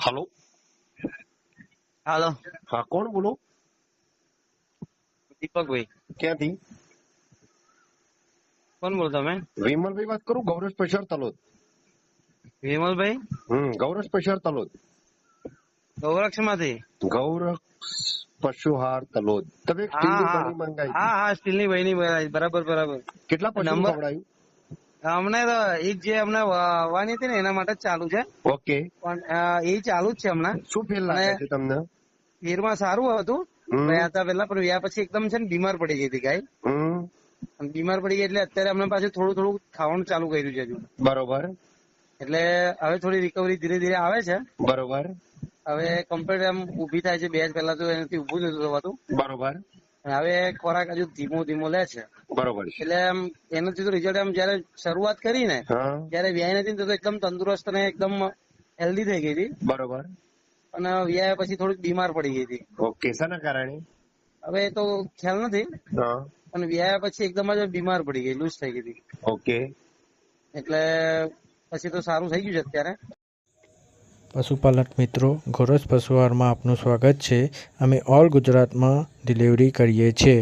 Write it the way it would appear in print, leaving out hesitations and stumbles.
Hello હાલો हाँ कौन बोलो દીપકભાઈ क्या थी કોણ બોલો તમે? विमल भाई बात करूं गौरव स्पेशल तलोद વિમલભાઈ गौरव स्पेशल तलोद ગૌરક્ષ માંથી? गौरव પશુહાર તલોદ તમે એક સ્ટીલની બની મંગાવી હા હા સ્ટીલની બની બરાબર બરાબર. કેટલા પશુ નંબર ખવડાયું અમને તો એક જે અમને વાવવાની હતી ને એના માટે જ ચાલુ છે, ઓકે પણ એ ચાલુ જ છે હમણાં. શું ફેલ લાગે છે તમને ફેરમાં સારું હતું ગયા હતા પેલા, પણ વ્યા પછી એકદમ છે ને બીમાર પડી ગઈ હતી ગાય. અને બીમાર પડી ગઈ એટલે અત્યારે અમને પાછું થોડું થોડું ખાવાનું ચાલુ કર્યું છે હજુ. બરોબર એટલે હવે થોડી રિકવરી ધીરે ધીરે આવે છે. બરોબર હવે કમ્પ્લીટ એમ ઉભી થાય છે. બે જ પહેલા તો એનાથી ઉભું જ નતું થવાતું. બરોબર હવે ખોરાક હજુ ધીમો ધીમો લે છે. બરોબર એટલે એમ એનાથી તો રિઝલ્ટ એમ જયારે શરૂઆત કરી ને ત્યારે વ્યાય નથી તો એકદમ તંદુરસ્ત અને એકદમ હેલ્ધી થઈ ગઈ હતી. બરોબર અને વ્યાય પછી થોડીક બીમાર પડી ગઈ હતી. ઓકે શાના કારણે હવે એ તો ખ્યાલ નથી, અને વ્યાય પછી એકદમ જ બીમાર પડી ગઈ, લૂઝ થઈ ગઈ હતી. ઓકે એટલે પછી તો સારું થઈ ગયું છે અત્યારે. પશુપાલક મિત્રો, ગૌરવ પશુઆહારમાં આપનું સ્વાગત છે. અમે ઓલ ગુજરાતમાં ડિલિવરી કરીએ છીએ.